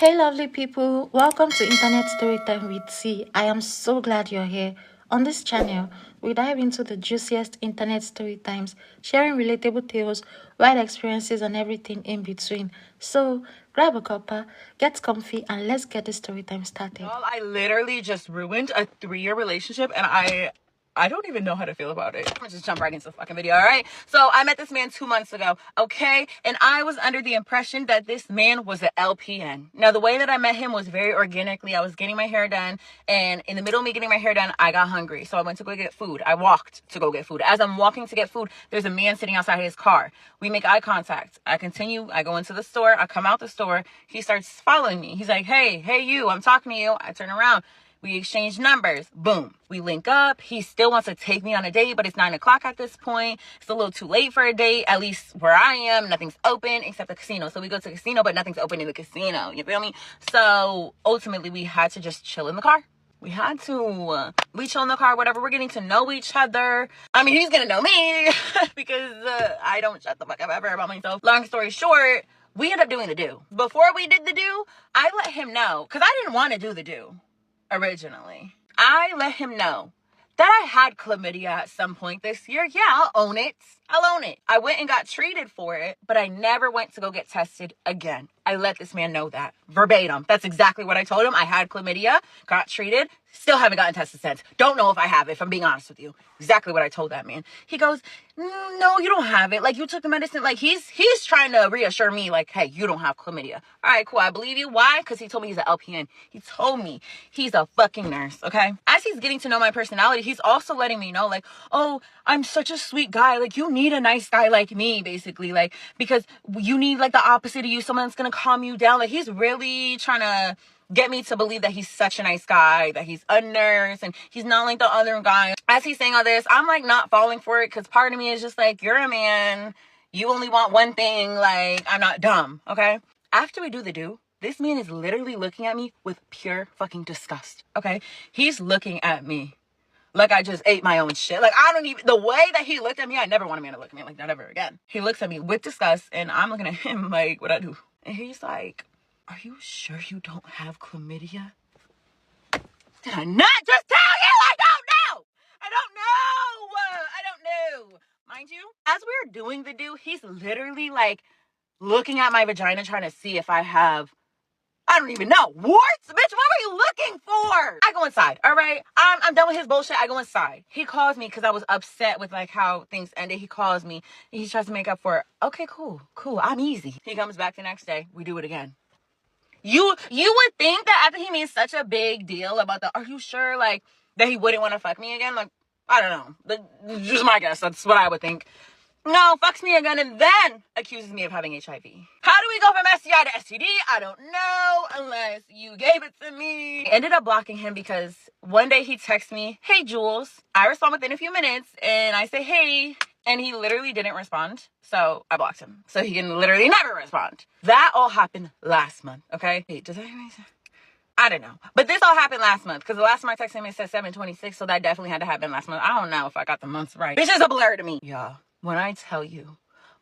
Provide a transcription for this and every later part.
Hey, lovely people, welcome to Internet Storytime with C. I am so glad you're here. On this channel, we dive into the juiciest internet story times, sharing relatable tales, wild experiences, and everything in between. So, grab a cuppa, get comfy, and let's get the story time started. Well, I literally just ruined a 3-year relationship, and I don't even know how to feel about it. I'm gonna just jump right into the fucking video, all right? So I met this man 2 months ago, okay? And I was under the impression that this man was an LPN. Now, the way that I met him was very organically. I was getting my hair done, and in the middle of me getting my hair done, I got hungry. So I went to go get food. I walked to go get food. As I'm walking to get food, there's a man sitting outside his car. We make eye contact. I continue. I go into the store. I come out the store. He starts following me. He's like, hey, you, I'm talking to you. I turn around. We exchange numbers. Boom. We link up. He still wants to take me on a date, but it's 9 o'clock at this point. It's a little too late for a date. At least where I am, nothing's open except the casino. So we go to the casino, but nothing's open in the casino. You feel me? So ultimately, we had to just chill in the car. We had to. We chill in the car, whatever. We're getting to know each other. I mean, he's going to know me because I don't shut the fuck up ever about myself. Long story short, we ended up doing the do. Before we did the do, I let him know because I didn't want to do the do. Originally, I let him know that I had chlamydia at some point this year. Yeah, I'll own it. I went and got treated for it, but I never went to go get tested again. I let this man know that verbatim. That's exactly what I told him. I had chlamydia, got treated, still haven't gotten tested since. Don't know if I have it, if I'm being honest with you. Exactly what I told that man. He goes, no, you don't have it. Like, you took the medicine. Like, he's trying to reassure me, like, hey, you don't have chlamydia. All right, cool. I believe you. Why? Because he told me he's an LPN. He told me he's a fucking nurse, okay? As he's getting to know my personality, he's also letting me know, like, oh, I'm such a sweet guy. Like, you need a nice guy like me, basically. Like, because you need, like, the opposite of you. Someone that's going to calm you down. Like, he's really trying to get me to believe that he's such a nice guy, that he's a nurse, and he's not like the other guy. As he's saying all this, I'm like not falling for it because part of me is just like, you're a man. You only want one thing. Like, I'm not dumb, okay? After we do the do, this man is literally looking at me with pure fucking disgust, okay? He's looking at me like I just ate my own shit. Like, I don't even, the way that he looked at me, I never want a man to look at me like that ever again. He looks at me with disgust, and I'm looking at him like, what I do? And he's like, are you sure you don't have chlamydia? Did I not just tell you? I don't know. Mind you, as we were doing the do, he's literally like looking at my vagina trying to see if I have, I don't even know, warts? Bitch, what are you looking for? I go inside, all right? I'm done with his bullshit. I go inside. He calls me because I was upset with like how things ended. He calls me. He tries to make up for it. Okay, cool. I'm easy. He comes back the next day. We do it again. You would think that after he made such a big deal about the, are you sure, like, that he wouldn't want to fuck me again? Like, I don't know. Just my guess. That's what I would think. No, fucks me again and then accuses me of having HIV. How do we go from STI to STD? I don't know unless you gave it to me. I ended up blocking him because one day he texts me, hey, Jules. I respond within a few minutes and I say, hey. And he literally didn't respond. So I blocked him. So he can literally never respond. That all happened last month, okay? Wait, does that make sense? I don't know. But this all happened last month. Because the last time I texted him, it said 7/26. So that definitely had to happen last month. I don't know if I got the months right. This is a blur to me. Yeah. When I tell you,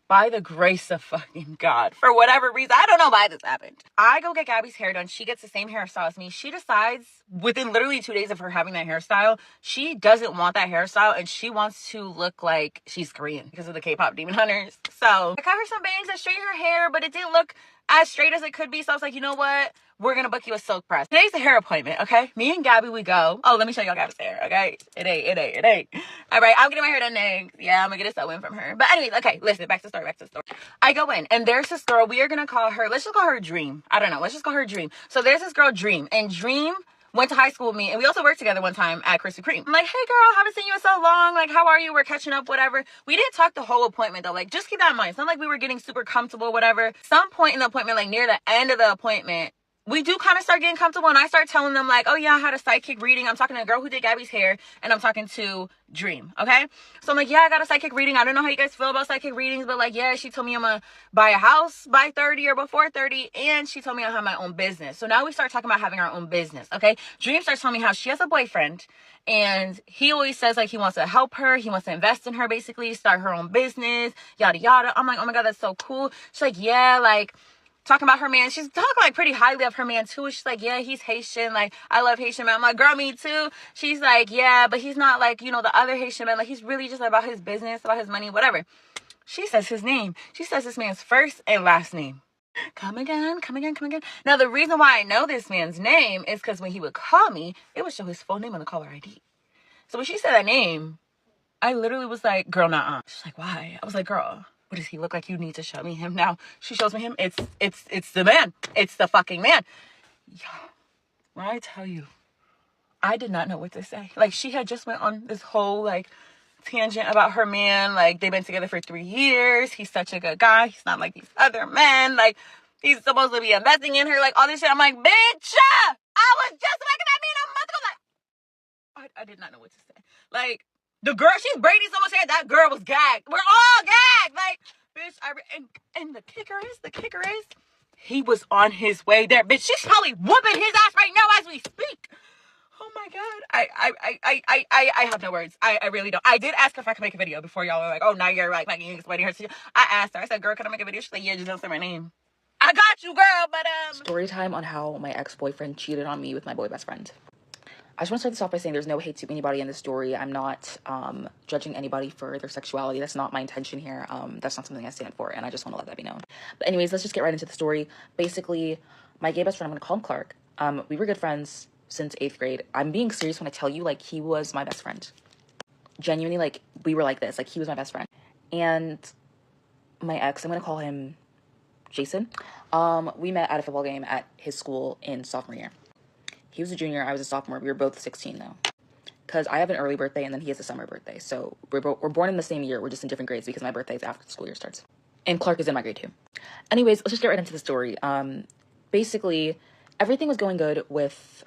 by the grace of fucking God, for whatever reason, I don't know why this happened. I go get Gabby's hair done. She gets the same hairstyle as me. She decides within literally 2 days of her having that hairstyle, she doesn't want that hairstyle and she wants to look like she's Korean because of the K-pop Demon Hunters. So I cut her some bangs, I straightened her hair, but it didn't look as straight as it could be. So I was like, you know what? We're going to book you a silk press. Today's the hair appointment, okay? Me and Gabby, we go. Oh, let me show y'all Gabby's hair, okay? It ain't. All right, I'm getting my hair done next. Yeah, I'm going to get a sew-in from her. But anyways, okay, listen, back to the story. I go in, and there's this girl. We are going to call her, let's just call her Dream. I don't know. Let's just call her Dream. So there's this girl, Dream. And Dream went to high school with me, and we also worked together one time at Krispy Kreme. I'm like, hey, girl, haven't seen you in so long. Like, how are you? We're catching up, whatever. We didn't talk the whole appointment, though. Like, just keep that in mind. It's not like we were getting super comfortable, whatever. Some point in the appointment, like near the end of the appointment, we do kind of start getting comfortable, and I start telling them, like, oh, yeah, I had a psychic reading. I'm talking to a girl who did Gabby's hair, and I'm talking to Dream, okay? So I'm like, yeah, I got a psychic reading. I don't know how you guys feel about psychic readings, but, like, yeah, she told me I'm going to buy a house by 30 or before 30, and she told me I'll have my own business. So now we start talking about having our own business, okay? Dream starts telling me how she has a boyfriend, and he always says, like, he wants to help her. He wants to invest in her, basically, start her own business, yada, yada. I'm like, oh, my God, that's so cool. She's like, yeah, like, talking about her man. She's talking like pretty highly of her man too. She's like, yeah, he's Haitian. Like, I love Haitian men. I'm like, girl, me too. She's like, yeah, but he's not like, you know, the other Haitian men. Like, he's really just about his business, about his money, whatever. She says his name. She says this man's first and last name. Come again, come again, come again. Now, the reason why I know this man's name is because when he would call me, it would show his full name on the caller ID. So when she said that name, I literally was like, girl, nah. She's like, why? I was like, girl, what does he look like? You need to show me him now. She shows me him. It's the man. It's the fucking man. Yeah. When I tell you, I did not know what to say. Like, she had just went on this whole, like, tangent about her man. Like, they've been together for 3 years. He's such a good guy. He's not like these other men. Like, he's supposed to be investing in her. Like, all this shit. I'm like, bitch, I was just making that man a month ago. Like, I did not know what to say. Like, the girl, she's braiding so much hair, that girl was gagged. We're all gagged. Like, bitch, and the kicker is, he was on his way there. Bitch, she's probably whooping his ass right now as we speak. Oh my God. I have no words. I really don't. I did ask her if I could make a video before y'all were like, oh, now you're like making explaining her to you. I asked her, I said, girl, can I make a video? She's like, yeah, just don't say my name. I got you, girl, but Story time on how my ex-boyfriend cheated on me with my boy best friend. I just want to start this off by saying there's no hate to anybody in this story. I'm not judging anybody for their sexuality. That's not my intention here. That's not something I stand for, and I just want to let that be known. But anyways, let's just get right into the story. Basically, my gay best friend, I'm going to call him Clark. We were good friends since 8th grade. I'm being serious when I tell you, like, he was my best friend. Genuinely, like, we were like this. Like, he was my best friend. And my ex, I'm going to call him Jason. We met at a football game at his school in sophomore year. He was a junior, I was a sophomore. We were both 16 though. Because I have an early birthday and then he has a summer birthday. So we're born in the same year. We're just in different grades because my birthday is after the school year starts. And Clark is in my grade too. Anyways, let's just get right into the story. Basically, everything was going good with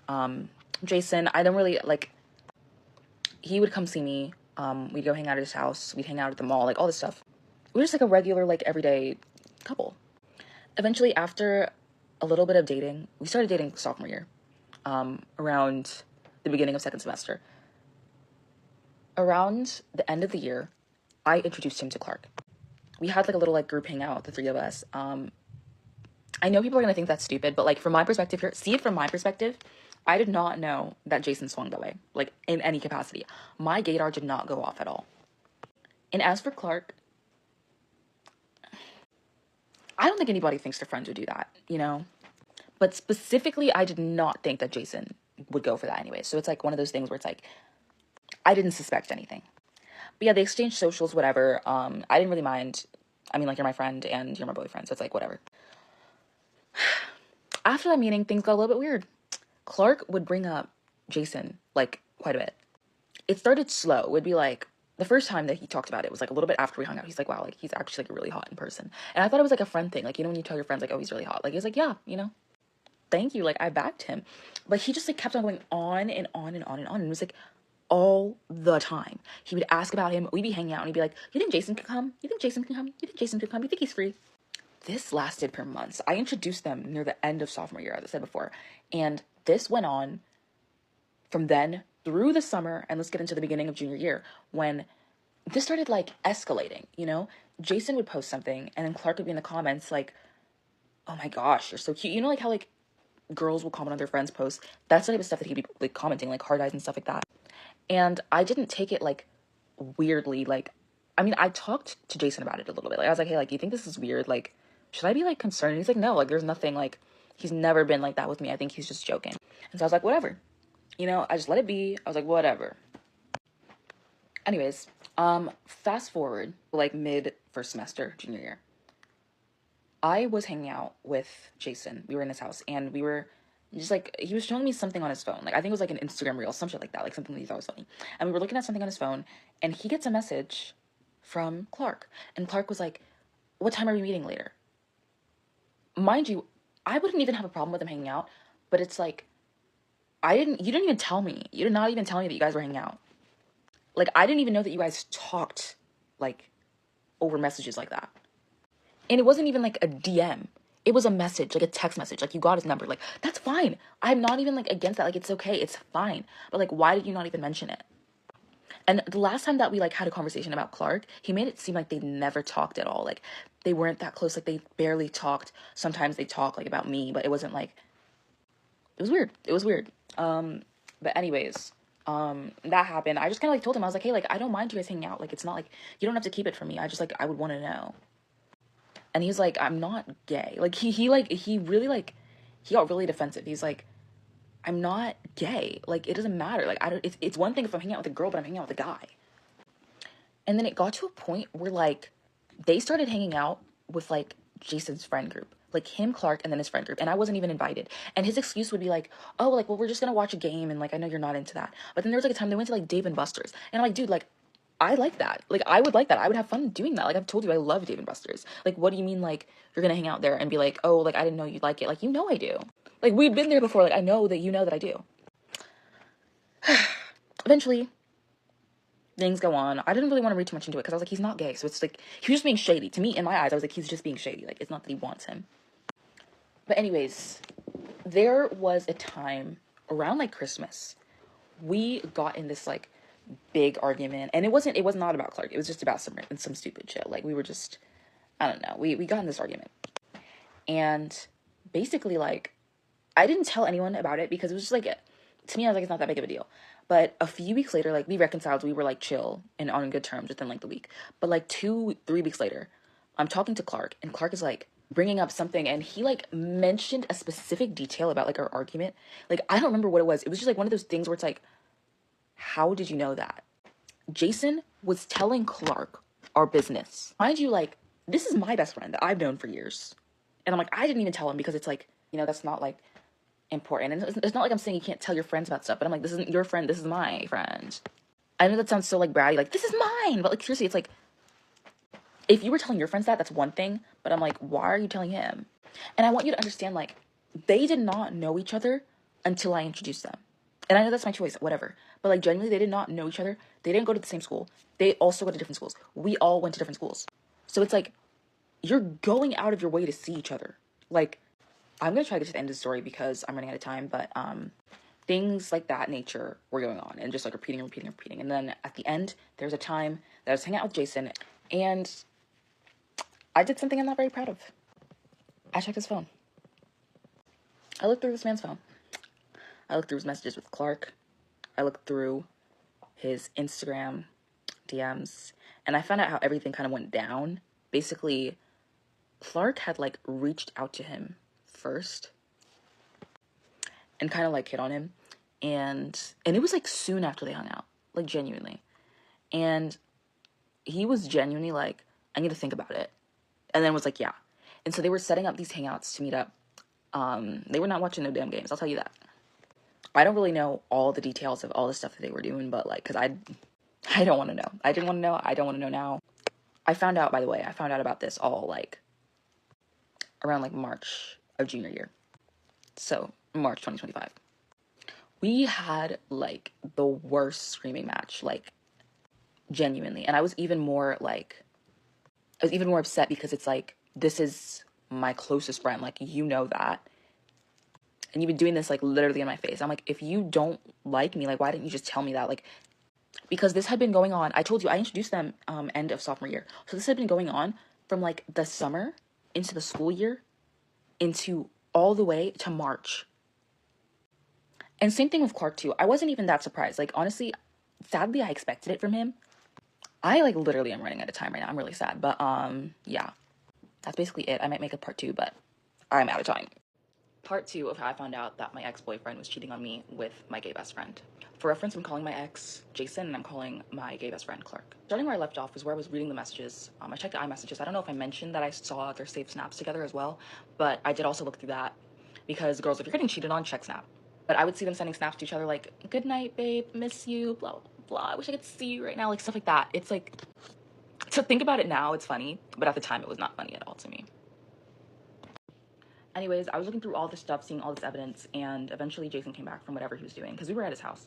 Jason. I don't really, like, he would come see me. We'd go hang out at his house. We'd hang out at the mall, like all this stuff. We were just like a regular, like, everyday couple. Eventually, after a little bit of dating, we started dating sophomore year. Around the beginning of second semester. Around the end of the year, I introduced him to Clark. We had like a little like group hangout, the three of us. I know people are gonna think that's stupid, but like from my perspective here, see it from my perspective, I did not know that Jason swung that way, like in any capacity. My gaydar did not go off at all. And as for Clark, I don't think anybody thinks their friends would do that, you know? But specifically, I did not think that Jason would go for that anyway. So it's like one of those things where it's like, I didn't suspect anything. But yeah, they exchanged socials, whatever. I didn't really mind. I mean, like, you're my friend and you're my boyfriend, so it's like, whatever. After that meeting, things got a little bit weird. Clark would bring up Jason, like, quite a bit. It started slow. It would be like, the first time that he talked about it was like a little bit after we hung out. He's like, wow, like, he's actually like really hot in person. And I thought it was like a friend thing. Like, you know, when you tell your friends, like, oh, he's really hot. Like, he's like, yeah, you know. Thank you, like, I backed him. But he just like kept on going on and on and on and on, and it was like all the time. He would ask about him, we'd be hanging out, and he'd be like, you think Jason can come? You think Jason can come? You think Jason can come? You think he's free? This lasted for months. I introduced them near the end of sophomore year, as I said before, and this went on from then through the summer, and let's get into the beginning of junior year, when this started like escalating, you know? Jason would post something, and then Clark would be in the comments like, oh my gosh, you're so cute. You know, like how like girls will comment on their friends' posts. That's the type of stuff that he'd be like commenting, like hard eyes and stuff like that. And I didn't take it like weirdly. Like, I mean, I talked to Jason about it a little bit. Like, I was like, hey, like, you think this is weird? Like, should I be like concerned? And he's like, no, like, there's nothing. Like, he's never been like that with me. I think he's just joking. And so I was like, whatever. You know, I just let it be. I was like, whatever. Anyways, fast forward like mid first semester, junior year. I was hanging out with Jason. We were in his house, and we were just like, he was showing me something on his phone. Like, I think it was like an Instagram reel, some shit like that, like something that he thought was funny. And we were looking at something on his phone, and he gets a message from Clark. And Clark was like, what time are we meeting later? Mind you, I wouldn't even have a problem with him hanging out, but it's like, you didn't even tell me. You did not even tell me that you guys were hanging out. Like, I didn't even know that you guys talked, like, over messages like that. And it wasn't even like a DM. It was a message, like a text message. Like, you got his number. Like, that's fine. I'm not even like against that. Like, it's okay. It's fine. But like, why did you not even mention it? And the last time that we like had a conversation about Clark, he made it seem like they never talked at all. Like they weren't that close. Like they barely talked. Sometimes they talk like about me, but it wasn't like, it was weird. It was weird. But anyways, that happened. I just kind of like told him, I was like, hey, like I don't mind you guys hanging out. Like it's not like you don't have to keep it from me. I just like I would want to know. And he's like, I'm not gay. Like he really like he got really defensive. He's like, I'm not gay. Like it doesn't matter. Like I don't. It's one thing if I'm hanging out with a girl, but I'm hanging out with a guy. And then it got to a point where like they started hanging out with like Jason's friend group, like him, Clark, and then his friend group, and I wasn't even invited. And his excuse would be like, oh, like, well, we're just gonna watch a game, and like I know you're not into that. But then there was like a time they went to like Dave and Buster's, and I'm like, dude, like I like that. Like I would like that. I would have fun doing that. Like I've told you I love Dave and Buster's. Like what do you mean like you're gonna hang out there and be like, oh, like I didn't know you'd like it. Like you know I do. Like we'd been there before. Like I know that you know that I do. Eventually things go on. I didn't really want to read too much into it because I was like, he's not gay. So it's like, he was just being shady. To me, in my eyes, I was like, he's just being shady. Like, it's not that he wants him. But anyways, there was a time around like Christmas, we got in this like big argument. And it was not about Clark. It was just about some stupid shit. Like, we were just, I don't know. We got in this argument. And basically, like, I didn't tell anyone about it because it was just like, to me, I was like, it's not that big of a deal. But a few weeks later, like, we reconciled. We were, like, chill and on good terms within, like, the week. But, like, 2-3 weeks later, I'm talking to Clark, and Clark is, like, bringing up something, and he, like, mentioned a specific detail about, like, our argument. Like, I don't remember what it was. It was just, like, one of those things where it's, like, how did you know that? Jason was telling Clark our business. Mind you, like, this is my best friend that I've known for years. And I'm, like, I didn't even tell him because it's, like, you know, that's not, like, important. And it's not like I'm saying you can't tell your friends about stuff, but I'm like, this isn't your friend, this is my friend. I know that sounds so like bratty, like this is mine, but like seriously, it's like if you were telling your friends that, that's one thing, but I'm like, why are you telling him? And I want you to understand, like, they did not know each other until I introduced them. And I know that's my choice, whatever, but like genuinely they did not know each other. They didn't go to the same school. They also go to different schools. We all went to different schools. So it's like you're going out of your way to see each other. Like, I'm going to try to get to the end of the story because I'm running out of time, but things like that nature were going on and just like repeating. And then at the end, there was a time that I was hanging out with Jason and I did something I'm not very proud of. I checked his phone. I looked through this man's phone. I looked through his messages with Clark. I looked through his Instagram DMs and I found out how everything kind of went down. Basically, Clark had like reached out to him first and kind of like hit on him, and it was like soon after they hung out, like genuinely, and he was genuinely like, I need to think about it, and then was like, yeah. And so they were setting up these hangouts to meet up. They were not watching no damn games, I'll tell you that. I don't really know all the details of all the stuff that they were doing, but like, because I don't want to know. I didn't want to know. I don't want to know now. I found out, by the way, about this all like around like March of junior year. So March 2025. We had like the worst screaming match, like genuinely. And I was even more upset because it's like, this is my closest friend. Like, you know that. And you've been doing this like literally in my face. I'm like, if you don't like me, like, why didn't you just tell me that? Like, because this had been going on. I told you, I introduced them end of sophomore year. So this had been going on from like the summer into the school year into all the way to March. And same thing with Clark too. I wasn't even that surprised. Like, honestly, sadly, I expected it from him. I like literally am running out of time right now. I'm really sad. But yeah, that's basically it. I might make a part 2, but I'm out of time. Part 2 of how I found out that my ex-boyfriend was cheating on me with my gay best friend. For reference, I'm calling my ex Jason and I'm calling my gay best friend Clark. Starting where I left off is where I was reading the messages. I checked the iMessages. I don't know if I mentioned that I saw their saved snaps together as well, but I did also look through that because girls, if you're getting cheated on, check Snap. But I would see them sending snaps to each other like, good night, babe, miss you, blah, blah, blah. I wish I could see you right now, like stuff like that. It's like, to think about it now, it's funny, but at the time it was not funny at all to me. Anyways, I was looking through all this stuff, seeing all this evidence, and eventually Jason came back from whatever he was doing, because we were at his house.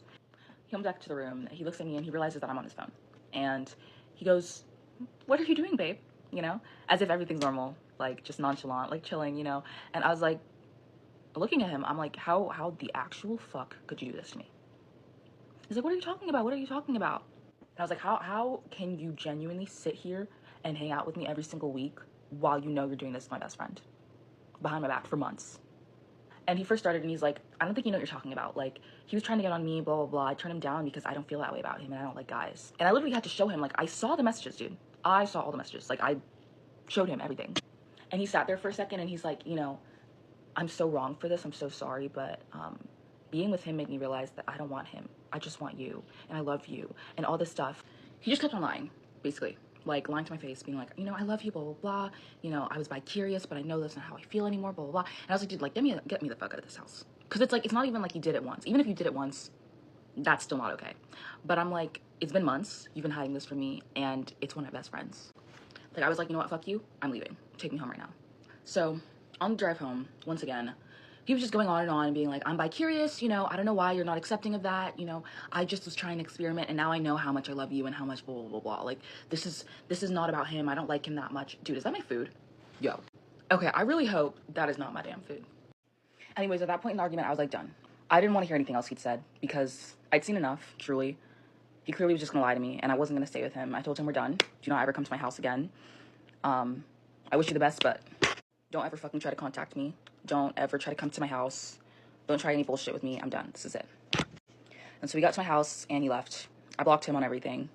He comes back to the room, he looks at me, and he realizes that I'm on his phone. And he goes, what are you doing, babe? You know, as if everything's normal, like, just nonchalant, like, chilling, you know? And I was like, looking at him, I'm like, how the actual fuck could you do this to me? He's like, what are you talking about? What are you talking about? And I was like, how can you genuinely sit here and hang out with me every single week while you know you're doing this with my best friend behind my back for months? And he first started and he's like, I don't think you know what you're talking about. Like, he was trying to get on me, blah, blah, blah. I turned him down because I don't feel that way about him and I don't like guys. And I literally had to show him, like, I saw the messages, dude. I saw all the messages. Like, I showed him everything. And he sat there for a second and he's like, you know, I'm so wrong for this. I'm so sorry. But being with him made me realize that I don't want him. I just want you. And I love you. And all this stuff. He just kept on lying, basically. Like, lying to my face, being like, you know, I love you, blah, blah, blah. You know, I was bi-curious, but I know that's not how I feel anymore, blah, blah, blah. And I was like, dude, like, get me the fuck out of this house. Because it's like, it's not even like you did it once. Even if you did it once, that's still not okay. But I'm like, it's been months. You've been hiding this from me. And it's one of my best friends. Like, I was like, you know what, fuck you. I'm leaving. Take me home right now. So, on the drive home, once again, he was just going on and being like, I'm bi-curious, you know, I don't know why you're not accepting of that, you know, I just was trying to experiment and now I know how much I love you and how much blah, blah, blah, blah. Like, this is not about him. I don't like him that much. Dude, is that my food? Yo. Okay, I really hope that is not my damn food. Anyways, at that point in the argument, I was like, done. I didn't want to hear anything else he'd said because I'd seen enough, truly. He clearly was just gonna lie to me and I wasn't gonna stay with him. I told him we're done. Do not ever come to my house again. I wish you the best, but don't ever fucking try to contact me. Don't ever try to come to my house. Don't try any bullshit with me. I'm done. This is it. And so we got to my house and he left. I blocked him on everything.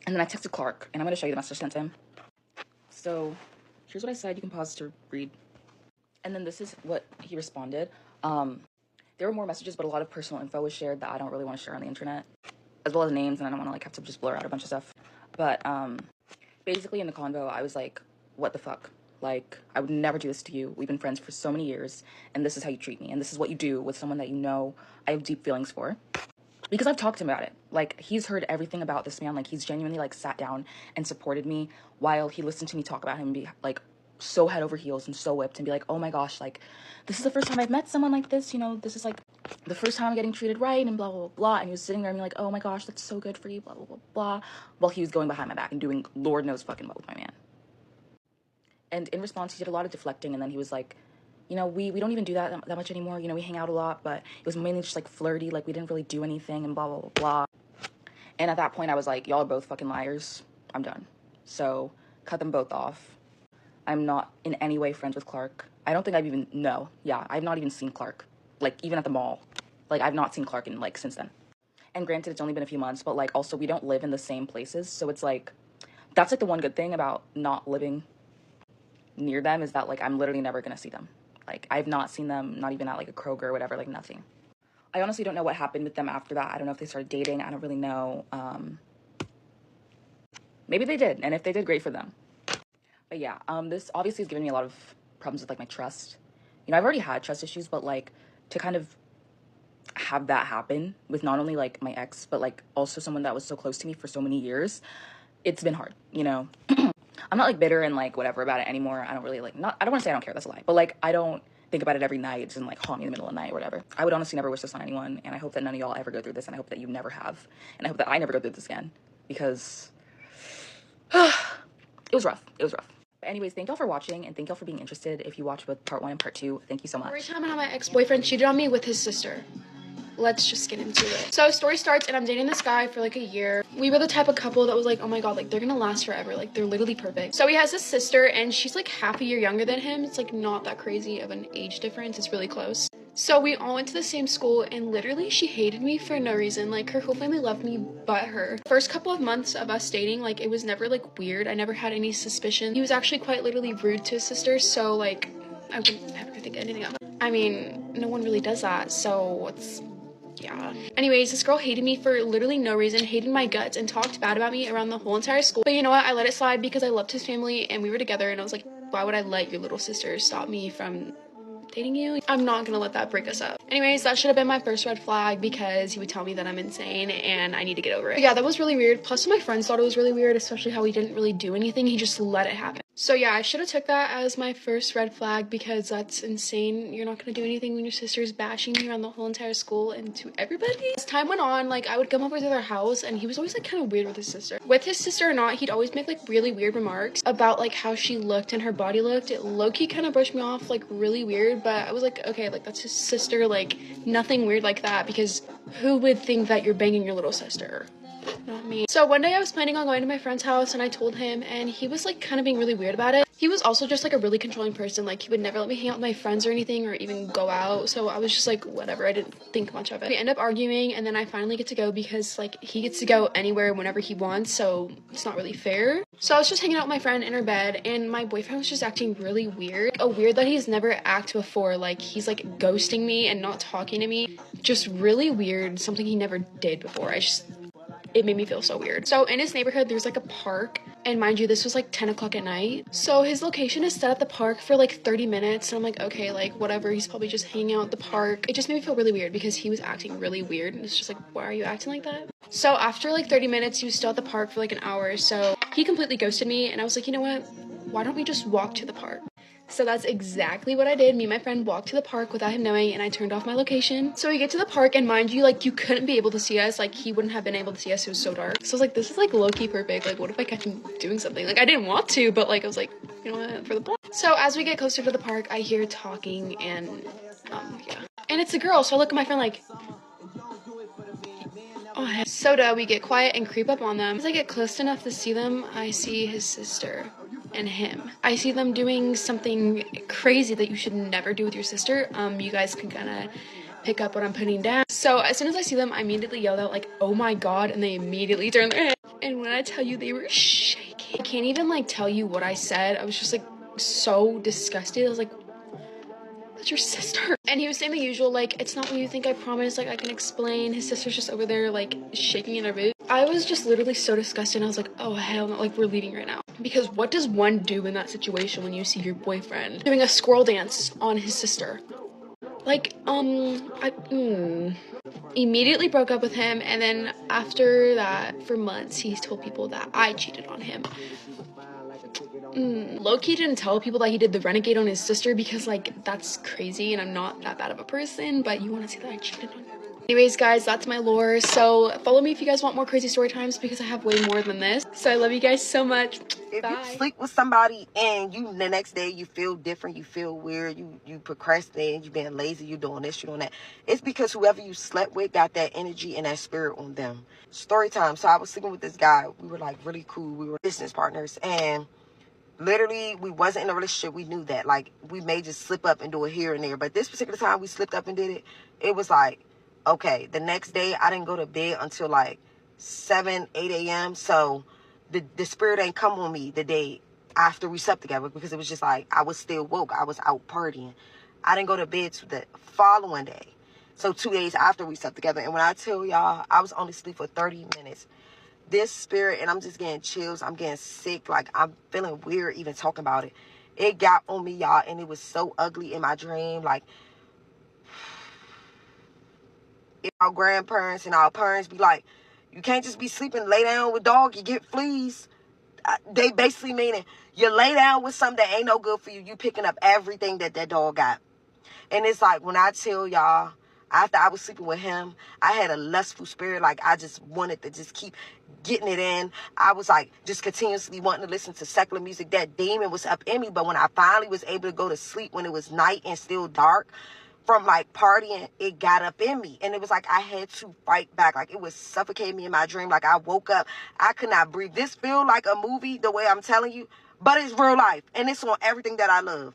And then I texted Clark and I'm going to show you the message I sent to him. So here's what I said. You can pause to read. And then this is what he responded. There were more messages, but a lot of personal info was shared that I don't really want to share on the internet, as well as names, and I don't want to like have to just blur out a bunch of stuff. But basically in the convo, I was like, what the fuck? Like, I would never do this to you. We've been friends for so many years, and this is how you treat me, and this is what you do with someone that you know I have deep feelings for. Because I've talked to him about it. Like, he's heard everything about this man. Like, he's genuinely, like, sat down and supported me while he listened to me talk about him and be, like, so head over heels and so whipped and be like, oh my gosh, like, this is the first time I've met someone like this, you know, this is, like, the first time I'm getting treated right and blah, blah, blah, blah. And he was sitting there and being like, oh my gosh, that's so good for you, blah, blah, blah, blah. While he was going behind my back and doing Lord knows fucking what with my man. And in response, he did a lot of deflecting, and then he was like, you know, we don't even do that much anymore. You know, we hang out a lot, but it was mainly just, like, flirty. Like, we didn't really do anything and blah, blah, blah, blah. And at that point, I was like, y'all are both fucking liars. I'm done. So, cut them both off. I'm not in any way friends with Clark. I don't think I've even, no. Yeah, I've not even seen Clark. Like, even at the mall. Like, I've not seen Clark in, like, since then. And granted, it's only been a few months, but, like, also, we don't live in the same places. So it's, like, that's, like, the one good thing about not living near them is that, like, I'm literally never gonna see them. Like, I've not seen them, not even at, like, a Kroger or whatever, like, nothing. I honestly don't know what happened with them after that. I don't know if they started dating. I don't really know. Maybe they did, and if they did, great for them. But yeah, this obviously has given me a lot of problems with, like, my trust. You know, I've already had trust issues, but, like, to kind of have that happen with not only, like, my ex, but, like, also someone that was so close to me for so many years, it's been hard, you know? I'm not, like, bitter and, like, whatever about it anymore. I don't really, like, I don't want to say I don't care, that's a lie. But, like, I don't think about it every night and, like, haunt me in the middle of the night or whatever. I would honestly never wish this on anyone, and I hope that none of y'all ever go through this, and I hope that you never have. And I hope that I never go through this again, because it was rough. It was rough. But anyways, thank y'all for watching, and thank y'all for being interested. If you watched both part 1 and part 2, thank you so much. Every time how my ex-boyfriend cheated on me with his sister. Let's just get into it. So story starts and I'm dating this guy for like a year. We were the type of couple that was like, oh my god, like they're gonna last forever. Like they're literally perfect. So he has a sister and she's like half a year younger than him. It's like not that crazy of an age difference. It's really close. So we all went to the same school and literally she hated me for no reason. Like her whole family loved me but her. First couple of months of us dating, like it was never like weird. I never had any suspicion. He was actually quite literally rude to his sister. So like I wouldn't ever think anything of it. I mean, no one really does that. So it's yeah. Anyways, this girl hated me for literally no reason, hated my guts, and talked bad about me around the whole entire school. But you know what? I let it slide because I loved his family and we were together and I was like, why would I let your little sister stop me from dating you? I'm not gonna let that break us up. Anyways, that should have been my first red flag because he would tell me that I'm insane and I need to get over it. But yeah, that was really weird. Plus my friends thought it was really weird, especially how he didn't really do anything. He just let it happen. So yeah, I should have took that as my first red flag because that's insane. You're not gonna do anything when your sister's bashing you around the whole entire school and to everybody. As time went on, like I would come over to their house and he was always like kind of weird with his sister. With his sister or not, he'd always make like really weird remarks about like how she looked and her body looked. It low-key kind of brushed me off like really weird, but I was like, okay, like that's his sister, like nothing weird like that because who would think that you're banging your little sister? not me. So one day I was planning on going to my friend's house and I told him, and he was like kind of being really weird about it. He was also just like a really controlling person. Like he would never let me hang out with my friends or anything, or even go out. So I was just like, whatever, I didn't think much of it. We end up arguing, and then I finally get to go because like he gets to go anywhere whenever he wants, so it's not really fair. So I was just hanging out with my friend in her bed, and my boyfriend was just acting really weird. A weird that he's never acted before. Like he's like ghosting me and not talking to me. Just really weird, something he never did before. It made me feel so weird. So in his neighborhood, there's like a park, and mind you, this was like 10 o'clock at night. So his location is set at the park for like 30 minutes, and I'm like, okay, like whatever, he's probably just hanging out at the park. It just made me feel really weird because he was acting really weird, and it's just like, why are you acting like that? So after like 30 minutes, he was still at the park for like an hour, so he completely ghosted me, and I was like, you know what, why don't we just walk to the park? So that's exactly what I did. Me and my friend walked to the park without him knowing, and I turned off my location. So we get to the park, and mind you, like, you couldn't be able to see us. Like, he wouldn't have been able to see us. It was so dark. So I was like, this is, like, low-key perfect. Like, what if I catch him doing something? Like, I didn't want to, but, like, I was like, you know what, for the plan. So as we get closer to the park, I hear talking, and, yeah. And it's a girl, so I look at my friend like, oh, heck. So we get quiet and creep up on them. As I get close enough to see them, I see his sister and him. I see them doing something crazy that you should never do with your sister. You guys can kind of pick up what I'm putting down. So as soon as I see them, I immediately yelled out like, oh my god, and they immediately turned their head. And when I tell you, they were shaking. I can't even like tell you what I said. I was just like so disgusted. I was like, that's your sister. And he was saying the usual, like, it's not what you think, I promise, like, I can explain. His sister's just over there, like, shaking in her boot. I was just literally so disgusted. I was like, oh, hell no, like, we're leaving right now. Because what does one do in that situation when you see your boyfriend doing a squirrel dance on his sister? Like, immediately broke up with him, and then after that, for months, he's told people that I cheated on him. Low-key didn't tell people that he did the renegade on his sister because, like, that's crazy, and I'm not that bad of a person, but you want to see that I cheated on him. Anyways, guys, that's my lore, so follow me if you guys want more crazy story times because I have way more than this. So I love you guys so much. If Bye. you sleep with somebody and the next day you feel different, you feel weird, you procrastinate, you being lazy, you doing this, you doing that, it's because whoever you slept with got that energy and that spirit on them. Story time. So I was sleeping with this guy. We were like really cool. We were business partners, and literally we wasn't in a relationship. We knew that. Like, we may just slip up and do it here and there, but this particular time we slipped up and did it. It was like, okay, the next day I didn't go to bed until like 7, 8 a.m. So the spirit ain't come on me the day after we slept together because it was just like I was still woke. I was out partying. I didn't go to bed to the following day. So 2 days after we slept together. And when I tell y'all, I was only asleep for 30 minutes. This spirit, and I'm just getting chills. I'm getting sick. Like, I'm feeling weird even talking about it. It got on me, y'all, and it was so ugly in my dream. Like, our grandparents and our parents be like, you can't just be sleeping, lay down with dog, you get fleas. They basically meaning you lay down with something that ain't no good for you. You picking up everything that dog got. And it's like, when I tell y'all, after I was sleeping with him, I had a lustful spirit. Like, I just wanted to just keep getting it in. I was like just continuously wanting to listen to secular music. That demon was up in me. But when I finally was able to go to sleep when it was night and still dark from like partying, it got up in me. And it was like I had to fight back. Like, it was suffocating me in my dream. Like, I woke up, I could not breathe. This feel like a movie the way I'm telling you, but it's real life. And it's on everything that I love.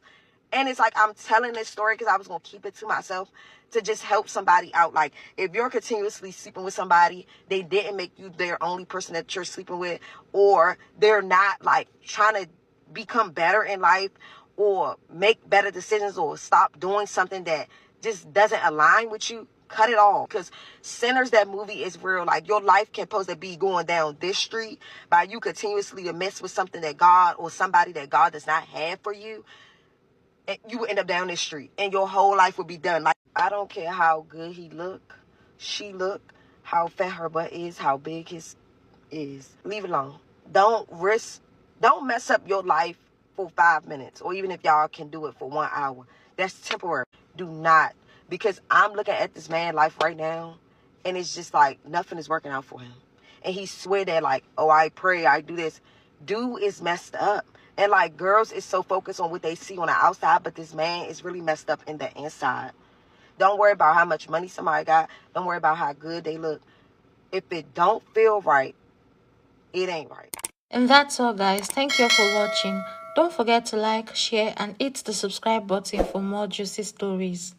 And it's like I'm telling this story because I was going to keep it to myself to just help somebody out. Like, if you're continuously sleeping with somebody, they didn't make you their only person that you're sleeping with, or they're not like trying to become better in life or make better decisions or stop doing something that just doesn't align with you, cut it off. Because Sinners, that movie, is real. Like, your life can supposed to be going down this street by you continuously to mess with something that God or somebody that God does not have for you. And you would end up down this street and your whole life would be done. Like, I don't care how good he look, she look, how fat her butt is, how big his is. Leave it alone. Don't mess up your life for 5 minutes, or even if y'all can do it for 1 hour. That's temporary. Do not. Because I'm looking at this man's life right now, and it's just like nothing is working out for him. And he swear that like, oh, I pray, I do this. Dude is messed up. And like, girls is so focused on what they see on the outside, but this man is really messed up in the inside. Don't worry about how much money somebody got. Don't worry about how good they look. If it don't feel right, it ain't right. And that's all, guys. Thank you for watching. Don't forget to like, share, and hit the subscribe button for more juicy stories.